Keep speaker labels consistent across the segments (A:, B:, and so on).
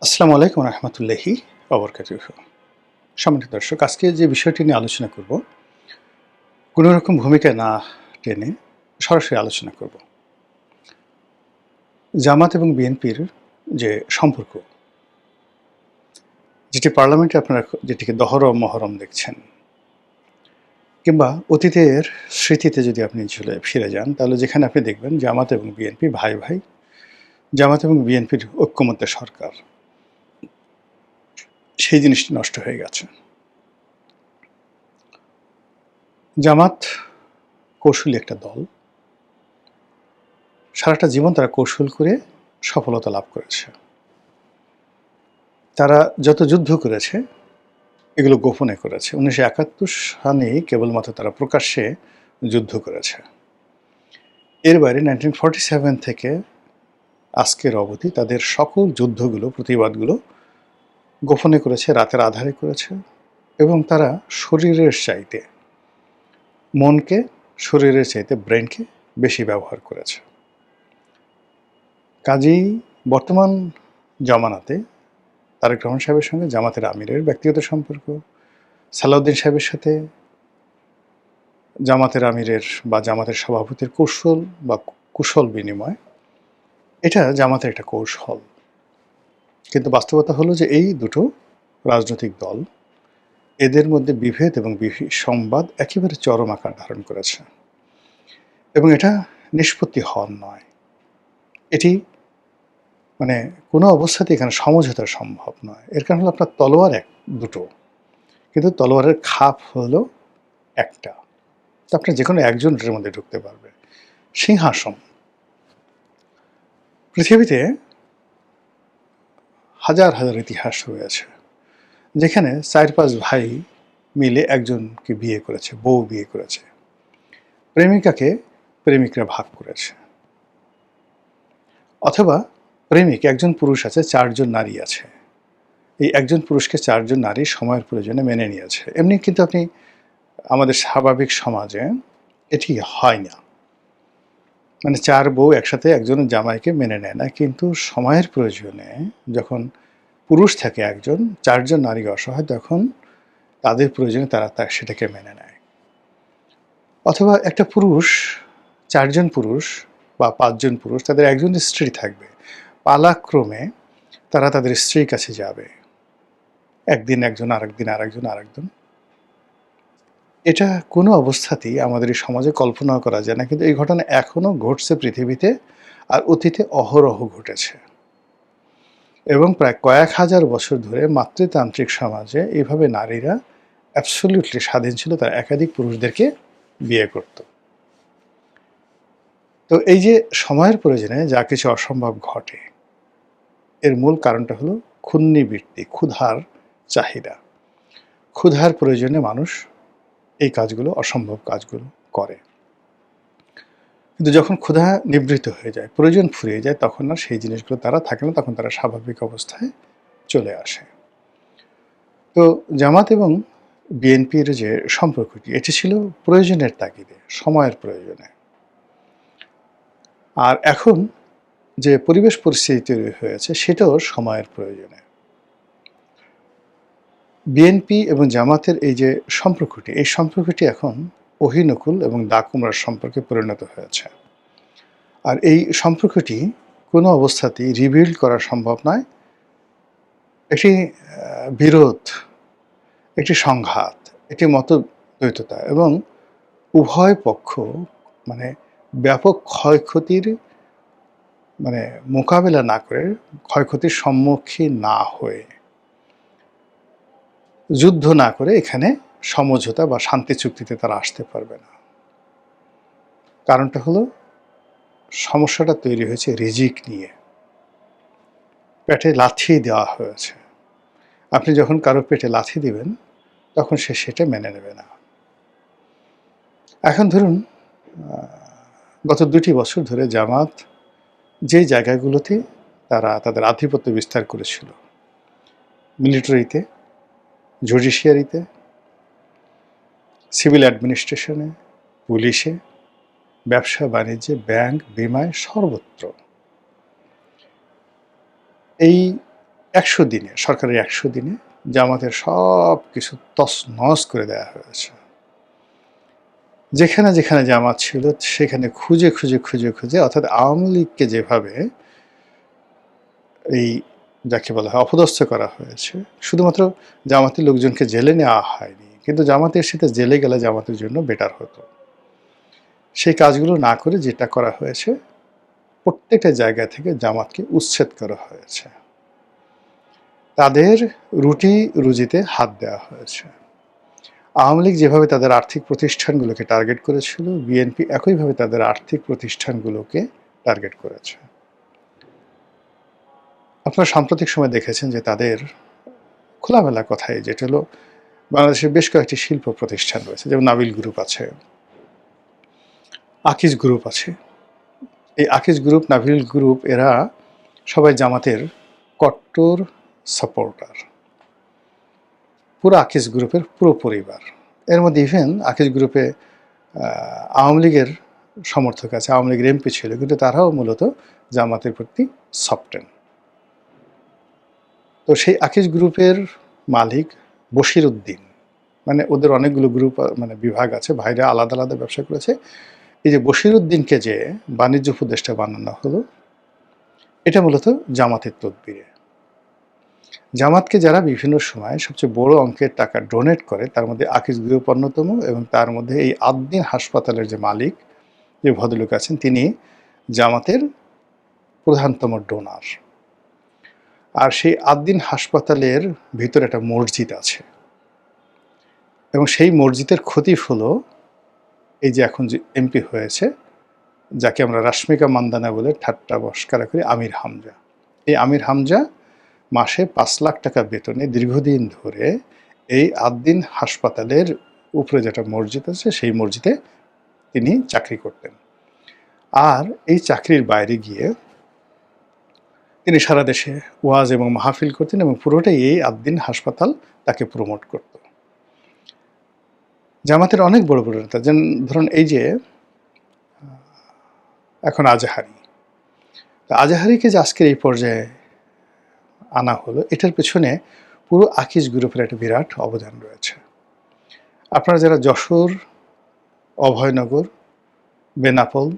A: আসসালামু আলাইকুম রহমতুল্লাহি ওবরকাতুহু। সম্মানিত দর্শক, আজকে যে বিষয়টি নিয়ে আলোচনা করব, কোনো রকম ভূমিকা না টেনে সরাসরি আলোচনা করব। জামাত এবং বিএনপির যে সম্পর্ক, যেটি পার্লামেন্টে আপনারা যেটিকে দহরম মহরম দেখছেন, কিংবা অতীতের স্মৃতিতে যদি আপনি ফিরে যান, তাহলে যেখানে আপনি দেখবেন জামাত এবং বিএনপি ভাই ভাই, জামাত এবং বিএনপির ঐক্যমত্য সরকার, সেই জিনিসটি নষ্ট হয়ে গেছে। জামাত কৌশলী একটা দল, সারাটা জীবন তারা কৌশল করে সফলতা লাভ করেছে। তারা যত যুদ্ধ করেছে, এগুলো গোপনে করেছে। 1971 সালে কেবলমাত্র তারা প্রকাশ্যে যুদ্ধ করেছে। এর বাইরে 1947 থেকে আজকের অবধি তাদের সকল যুদ্ধগুলো, প্রতিবাদগুলো গোপনে করেছে, রাতের আঁধারে করেছে, এবং তারা শরীরের চাইতে মনকে, শরীরের চাইতে ব্রেনকে বেশি ব্যবহার করেছে। কাজেই বর্তমান জমানাতে তারেক রহমান সাহেবের সঙ্গে জামাতের আমিরের ব্যক্তিগত সম্পর্ক, সালাউদ্দিন সাহেবের সাথে জামাতের আমিরের বা জামাতের সভাপতির কৌশল বা কুশল বিনিময়, এটা জামাতের একটা কৌশল। কিন্তু বাস্তবতা হলো যে এই দুটো রাজনৈতিক দল, এদের মধ্যে বিভেদ এবং সংবাদ একেবারে চরম আকার ধারণ করেছে, এবং এটা নিষ্পত্তি হওয়ার নয়। এটি মানে কোনো অবস্থাতে এখানে সমঝোতা সম্ভব নয়। এর কারণ হলো আপনার তলোয়ার দুটো, কিন্তু তলোয়ারের খাপ হলো একটা। আপনি যে কোনো একজনের মধ্যে ঢুকতে পারবে। সিংহাসন, পৃথিবীতে হাজার হাজার ইতিহাস রয়েছে, যেখানে 4-5 ভাই মিলে একজনকে বিয়ে করেছে, বউ বিয়ে করেছে, প্রেমিকাকে প্রেমিকরা ভাগ করেছে, অথবা প্রেমিক একজন পুরুষ আছে, 4 জন নারী আছে, এই একজন পুরুষকে 4 জন নারী সময়ের প্রয়োজনে মেনে নিয়েছে। এমনি কিন্তু আপনি আমাদের স্বাভাবিক সমাজে এটি হয় না। মানে 4 বউ একসাথে একজন জামাইকে মেনে নেয় না, কিন্তু সময়ের প্রয়োজনে যখন পুরুষ থাকে একজন, 4 জন নারী অসহায়, তখন তাদের প্রয়োজনে তারা সেটাকে মেনে নেয়। অথবা একটা পুরুষ, 4 জন পুরুষ বা 5 জন পুরুষ, তাদের একজন স্ত্রী থাকবে, পালাক্রমে তারা তাদের স্ত্রীর কাছে যাবে, একদিন একজন, আরেকদিন আরেকজন, আরেকজন। এটা কোনো অবস্থাতেই আমাদের এই সমাজে কল্পনা করা যায় না, কিন্তু এই ঘটনা এখনও ঘটছে পৃথিবীতে, আর অতীতে অহরহ ঘটেছে। এবং প্রায় কয়েক হাজার বছর ধরে মাতৃতান্ত্রিক সমাজে এইভাবে নারীরা অ্যাবসলিউটলি স্বাধীন ছিল, তারা একাধিক পুরুষদেরকে বিয়ে করত। তো এই যে সময়ের প্রয়োজনে যা কিছু অসম্ভব ঘটে, এর মূল কারণটা হলো ক্ষুন্নিবৃত্তি, ক্ষুধার চাহিদা। ক্ষুধার প্রয়োজনে মানুষ এই কাজগুলো, অসম্ভব কাজগুলো করে। কিন্তু যখন ক্ষুধা নিবৃত্ত হয়ে যায়, প্রয়োজন ফুরিয়ে যায়, তখন আর সেই জিনিসগুলো তারা থাকে না, তখন তারা স্বাভাবিক অবস্থায় চলে আসে। তো জামাত এবং বিএনপির যে সম্পর্কটি, এটি ছিল প্রয়োজনের তাগিদে, সময়ের প্রয়োজনে। আর এখন যে পরিবেশ পরিস্থিতি তৈরি হয়েছে, সেটাও সময়ের প্রয়োজনে। বিএনপি এবং জামাতের এই যে সম্পর্কটি, এই সম্পর্কটি এখন অহিনকুল এবং দাকুমরার সম্পর্কে পরিণত হয়েছে। আর এই সম্পর্কটি কোনো অবস্থাতেই রিবিল্ড করা সম্ভব নয়। একটি বিরোধ, একটি সংঘাত, একটি মতদ্বৈততা, এবং উভয় পক্ষ মানে ব্যাপক ক্ষয়ক্ষতির মোকাবেলা না করে, ক্ষয়ক্ষতির সম্মুখীন না হয়ে, যুদ্ধ না করে এখানে সমঝোতা বা শান্তি চুক্তিতে তারা আসতে পারবে না। কারণটা হলো, সমস্যাটা তৈরি হয়েছে রিজিক নিয়ে, পেটে লাথি দেওয়া হয়েছে। আপনি যখন কারো পেটে লাথি দিবেন, তখন সে সেটা মেনে নেবে না। এখন ধরুন, গত 2টি বছর ধরে জামাত যে জায়গাগুলোতে তারা তাদের আধিপত্য বিস্তার করেছিল, মিলিটারিতে, জুডিশিয়ারিতে, সিভিল অ্যাডমিনিস্ট্রেশনে, পুলিশে, ব্যবসা বাণিজ্যে, ব্যাংক, বিমায়, সর্বত্র এই 100 দিনে, সরকারের 100 দিনে জামাতের সব কিছু তছনছ করে দেওয়া হয়েছে। যেখানে যেখানে জামাত ছিল সেখানে খুঁজে খুঁজে খুঁজে খুঁজে, অর্থাৎ আওয়ামী লীগকে যেভাবে এই যাকে বলা হয় অপদস্থ করা হয়েছে, শুধুমাত্র জামাতের লোকজনকে জেলে নেওয়া হয়নি, কিন্তু জামাতের সাথে জেলে গেলে জামাতের জন্য বেটার হতো। সেই কাজগুলো না করে যেটা করা হয়েছে, প্রত্যেকটা জায়গা থেকে জামাতকে উচ্ছেদ করা হয়েছে, তাদের রুটি রুজিতে হাত দেওয়া হয়েছে। আওয়ামী লীগ যেভাবে তাদের আর্থিক প্রতিষ্ঠানগুলোকে টার্গেট করেছিল, বিএনপি একইভাবে তাদের আর্থিক প্রতিষ্ঠানগুলোকে টার্গেট করেছে। আপনারা সাম্প্রতিক সময় দেখেছেন যে তাদের খোলামেলা কথাই, যেটা হলো বাংলাদেশের বেশ কয়েকটি শিল্প প্রতিষ্ঠান রয়েছে, যেমন নাবিল গ্রুপ আছে, আকিজ গ্রুপ আছে। এই আকিজ গ্রুপ, নাবিল গ্রুপ, এরা সবাই জামাতের কট্টর সাপোর্টার। পুরো আকিজ গ্রুপের পুরো পরিবার, এর মধ্যে ইভেন আকিজ গ্রুপে আওয়ামী লীগের সমর্থক আছে, আওয়ামী লীগের এমপি ছিল, কিন্তু তারাও মূলত জামাতের প্রতি সফটেন। তো সেই আকিজ গ্রুপের মালিক বশির উদ্দিন, মানে ওদের অনেকগুলো গ্রুপ, মানে বিভাগ আছে, ভাইরা আলাদা আলাদা ব্যবসা করেছে। এই যে বশির উদ্দিনকে যে বাণিজ্য উপদেষ্টা বানানো হলো, এটা মূলত জামাতের তদবিরে। জামাতকে যারা বিভিন্ন সময় সবচেয়ে বড় অঙ্কের টাকা ডোনেট করে, তার মধ্যে আকিজ গ্রুপ অন্যতম, এবং তার মধ্যে এই আদ্দিন হাসপাতালের যে মালিক, যে ভদ্রলোক আছেন, তিনি জামাতের প্রধানতম ডোনার। আর সেই আদ্দিন হাসপাতালের ভিতরে একটা মসজিদ আছে, এবং সেই মসজিদের খতিব হলো এই যে এখন যে এমপি হয়েছে, যাকে আমরা রাশ্মিকা মান্দানা বলে ঠাট্টা বস্কারা করি, আমির হামজা। এই আমির হামজা মাসে 5 লাখ টাকা বেতনে দীর্ঘদিন ধরে এই আদ্দিন হাসপাতালের উপরে যেটা মসজিদ আছে, সেই মসজিদে তিনি চাকরি করতেন। আর এই চাকরির বাইরে গিয়ে তিনি সারা দেশে ওয়াজ এবং মাহফিল করতেন, এবং পুরোটাই এই আদ্দিন হাসপাতাল তাকে প্রমোট করত। জামাতের অনেক বড় বড় নেতা, যেন ধরুন এই যে এখন আজাহারি, আজাহারিকে যে আজকের এই পর্যায়ে আনা হলো, এটার পেছনে পুরো আকিজ গ্রুপের একটা বিরাট অবদান রয়েছে। আপনারা যারা যশোর, অভয়নগর, বেনাপোল,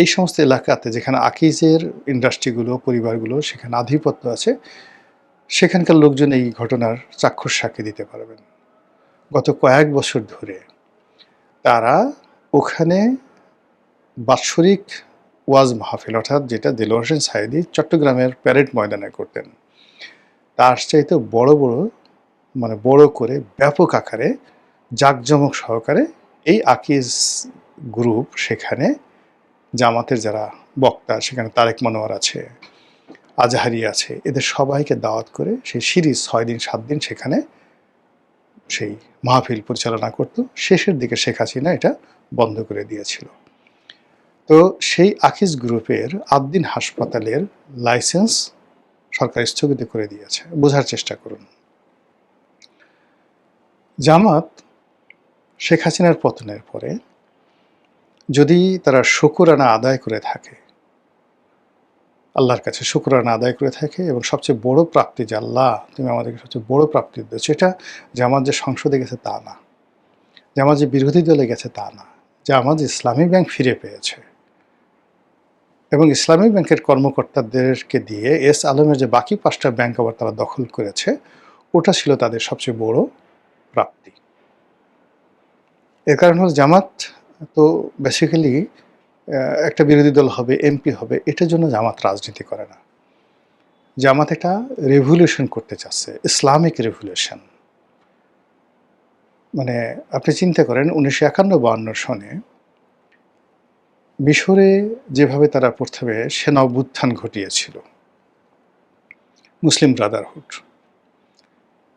A: এই সমস্ত এলাকাতে যেখানে আকিজের ইন্ডাস্ট্রিগুলো, পরিবারগুলো সেখানে আধিপত্য আছে, সেখানকার লোকজন এই ঘটনার চাক্ষুষ সাক্ষী দিতে পারবেন। গত কয়েক বছর ধরে তারা ওখানে বাৎসরিক ওয়াজ মাহফিল, অর্থাৎ যেটা দেলোয়ার হোসেন সাঈদী চট্টগ্রামের প্যারেড ময়দানে করতেন, তার চাইতে বড় বড়, মানে বড় করে ব্যাপক আকারে জাঁকজমক সহকারে এই আকিজ গ্রুপ সেখানে জামাতের যারা বক্তা, সেখানে তারেক মনোয়ার আছে, আজাহারি আছে, এদের সবাইকে দাওয়াত করে সেই সিরিজ 6 দিন 7 দিন সেখানে সেই মাহফিল পরিচালনা করত। শেষের দিকে শেখ হাসিনা এটা বন্ধ করে দিয়েছিল। তো সেই আকিজ গ্রুপের আদ্দিন হাসপাতালের লাইসেন্স সরকার স্থগিত করে দিয়েছে। বোঝার চেষ্টা করুন, জামাত শেখ হাসিনার পতনের পরে যদি তারা শুকরানা আদায় করে থাকে, আল্লাহর কাছে শুকরানা আদায় করে থাকে, এবং সবচেয়ে বড় প্রাপ্তি যে আল্লাহ তুমি আমাদেরকে সবচেয়ে বড় প্রাপ্তি দিয়েছো, এটা জামাত যে সংসদে গেছে তা না, জামাত যে বিরোধী দলে গেছে তা না, জামাত ইসলামী ব্যাংক ফিরে পেয়েছে, এবং ইসলামী ব্যাংকের কর্মকর্তাদেরকে দিয়ে এস আলমের যে বাকি 5টা ব্যাংক আবার তারা দখল করেছে, ওটা ছিল তাদের সবচেয়ে বড় প্রাপ্তি। এর কারণ হল জামাত তো বেসিক্যালি একটা বিরোধী দল হবে, এমপি হবে, এটার জন্য জামাত রাজনীতি করে না। জামাত একটা রেভলিউশন করতে চাচ্ছে, ইসলামিক রেভলিউশন। মানে আপনি চিন্তা করেন 1951-52 সনে মিশরে যেভাবে তারা প্রথমে সেনা অভ্যুত্থান ঘটিয়েছিল, মুসলিম ব্রাদারহুড,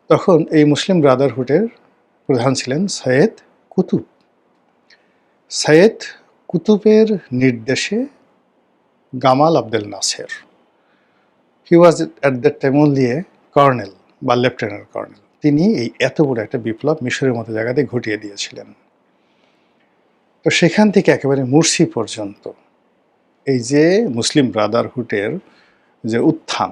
A: তখন এই মুসলিম ব্রাদারহুডের প্রধান ছিলেন সৈয়দ কুতুব। সৈয়দ কুতুবের নির্দেশে গামাল Abdel Nasser, he was at that time only a colonel বা লেফটেন্যান্ট কর্নেল, তিনি এই এত বড় একটা বিপ্লব মিশরের মতো জায়গাতে ঘটিয়ে দিয়েছিলেন। তো সেখান থেকে একেবারে মুরসি পর্যন্ত এই যে মুসলিম ব্রাদারহুডের যে উত্থান,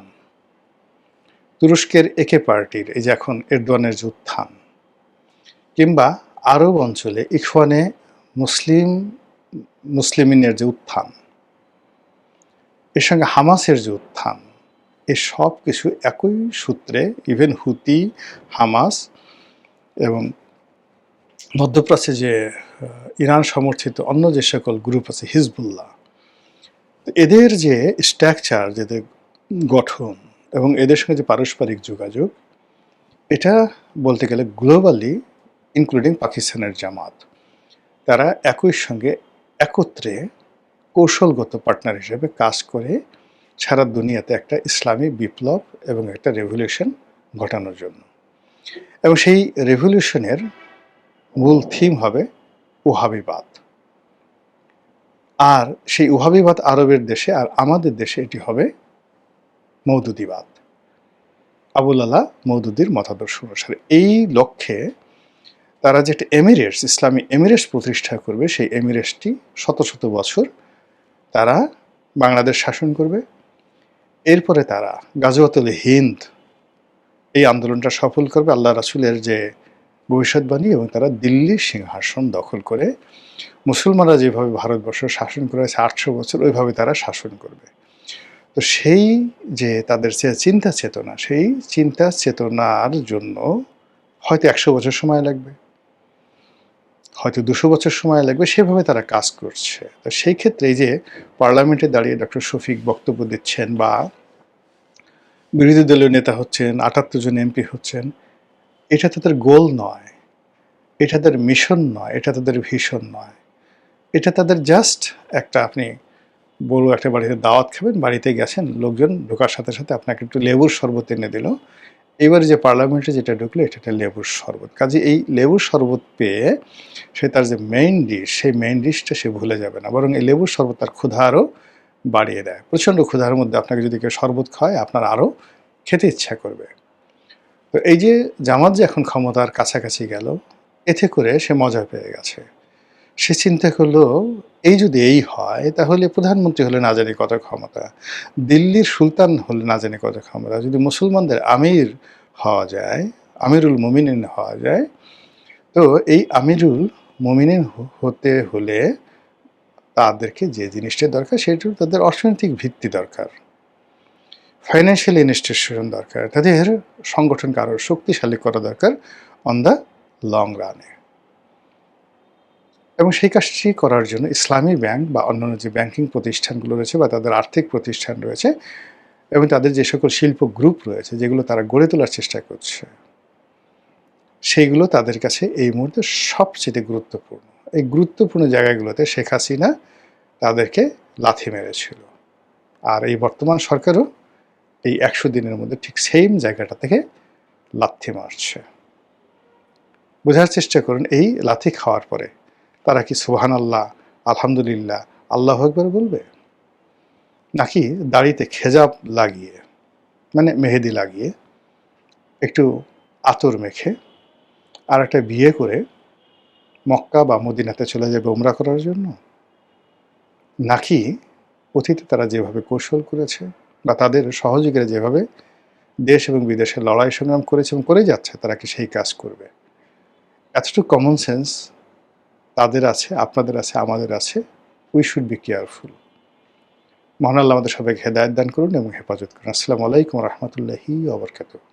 A: তুরস্কের একে পার্টির এই যে এখন এরদোয়ানের যে উত্থান, কিংবা আরব অঞ্চলে ইখওয়ানে মুসলিমিনের যে উত্থান, এর সঙ্গে হামাসের যে উত্থান, এই সব কিছু একই সূত্রে, ইভেন হুতি, হামাস এবং মধ্যপ্রাচ্যে যে ইরান সমর্থিত অন্য যে সকল গ্রুপ আছে, হিজবুল্লাহ, এদের যে স্ট্রাকচার, যেদের গঠন এবং এদের সঙ্গে যে পারস্পরিক যোগাযোগ, এটা বলতে গেলে গ্লোবালি ইনক্লুডিং পাকিস্তানের জামাত, তারা একই সঙ্গে একত্রে কৌশলগত পার্টনার হিসেবে কাজ করে সারা দুনিয়াতে একটা ইসলামী বিপ্লব এবং একটা রেভলিউশন ঘটানোর জন্য। এবং সেই রেভলিউশনের মূল থিম হবে ওহাবিবাদ। আর সেই ওহাবিবাদ আরবের দেশে, আর আমাদের দেশে এটি হবে মওদুদিবাদ, আবুল আলা মওদুদির মতাদর্শ অনুসারে। এই লক্ষ্যে তারা যেটা এমিরেটস, ইসলামী এমিরেটস প্রতিষ্ঠা করবে, সেই এমিরেটসটি শত শত বছর তারা বাংলাদেশ শাসন করবে। এরপরে তারা গাজওয়াতুল হিন্দ এই আন্দোলনটা সফল করবে, আল্লাহ রাসূলের যে ভবিষ্যৎবাণী, এবং তারা দিল্লির সিংহাসন দখল করে মুসলমানরা যেভাবে ভারতবর্ষ শাসন করেছে 800 বছর, ওইভাবে তারা শাসন করবে। তো সেই যে তাদের যে চিন্তা চেতনা, সেই চিন্তা চেতনার জন্য হয়তো 100 বছর সময় লাগবে, হয়তো 200 বছর সময় লাগবে, সেভাবে তারা কাজ করছে। তো সেই ক্ষেত্রে এই যে পার্লামেন্টে দাঁড়িয়ে ডক্টর শফিক বক্তব্য দিচ্ছেন, বা বিরোধী দলীয় নেতা হচ্ছেন, 78 জন এমপি হচ্ছেন, এটা তাদের গোল নয়, এটা তাদের মিশন নয়, এটা তাদের ভিশন নয়, এটা তাদের জাস্ট একটা, আপনি বড় একটা বাড়িতে দাওয়াত খাবেন, বাড়িতে গেছেন, লোকজন ঢোকার সাথে সাথে আপনাকে একটু লেবুর শরবত এনে দিল, এবারে যে পার্লামেন্টে যেটা ঢুকলো এটা একটা লেবুর শরবত। কাজে এই লেবুর শরবত পেয়ে সে তার যে মেইন ডিশ, সেই মেইন ডিশটা সে ভুলে যাবে না, বরং এই লেবুর শরবত তার ক্ষুধা আরও বাড়িয়ে দেয়। প্রচণ্ড ক্ষুধার মধ্যে আপনাকে যদি কেউ শরবত খাওয়ায়, আপনার আরও খেতে ইচ্ছা করবে। তো এই যে জামাত যে এখন ক্ষমতার কাছাকাছি গেল, এতে করে সে মজা পেয়ে গেছে। সে চিন্তা করলো, এই যদি এই হয়, তাহলে প্রধানমন্ত্রী হলে না জানি কত ক্ষমতা, দিল্লির সুলতান হলে না জানি কত ক্ষমতা, যদি মুসলমানদের আমির হওয়া যায়, আমিরুল মুমিনিন হওয়া যায়, তো এই আমিরুল মুমিনিন হতে হলে তাদেরকে যে জিনিসটা দরকার, সেটা তাদের অর্থনৈতিক ভিত্তি দরকার, ফাইন্যান্সিয়াল ইনস্টিটিউশন দরকার, তাদের সংগঠনকে আরও শক্তিশালী করা দরকার অন দ্য লং রানে। এবং সেই কাজটি করার জন্য ইসলামী ব্যাংক বা অন্যান্য যে ব্যাংকিং প্রতিষ্ঠানগুলো রয়েছে, বা তাদের আর্থিক প্রতিষ্ঠান রয়েছে, এবং তাদের যে সকল শিল্প গ্রুপ রয়েছে, যেগুলো তারা গড়ে তোলার চেষ্টা করছে, সেইগুলো তাদের কাছে এই মুহূর্তে সবচেয়ে গুরুত্বপূর্ণ। এই গুরুত্বপূর্ণ জায়গাগুলোতে শেখ হাসিনা তাদেরকে লাথি মেরেছিল, আর এই বর্তমান সরকারও এই 100 দিনের মধ্যে ঠিক সেম জায়গাটা থেকে লাথি মারছে। বোঝার চেষ্টা করুন, এই লাথি খাওয়ার পরে তারা কি সুবহানাল্লাহ, আলহামদুলিল্লাহ, আল্লাহু আকবার বলবে, নাকি দাড়িতে খেজাব লাগিয়ে, মানে মেহেদি লাগিয়ে, একটু আতর মেখে আর একটা বিয়ে করে মক্কা বা মদিনাতে চলে যাবে উমরা করার জন্য, নাকি অতীতে তারা যেভাবে কৌশল করেছে, বা তাদের সহযোগীরা যেভাবে দেশ এবং বিদেশে লড়াই সংগ্রাম করেছে এবং করে যাচ্ছে, তারা কি সেই কাজ করবে? এতটুকু কমন সেন্স তাদের আছে, আপনাদের আছে, আমাদের আছে। We should be careful. মহান আল্লাহ আমাদের সবাইকে হেদায়েত দান করুন এবং হেফাজত করুন। আসসালামু আলাইকুম ওয়া রাহমাতুল্লাহি ওয়া বারাকাতুহু।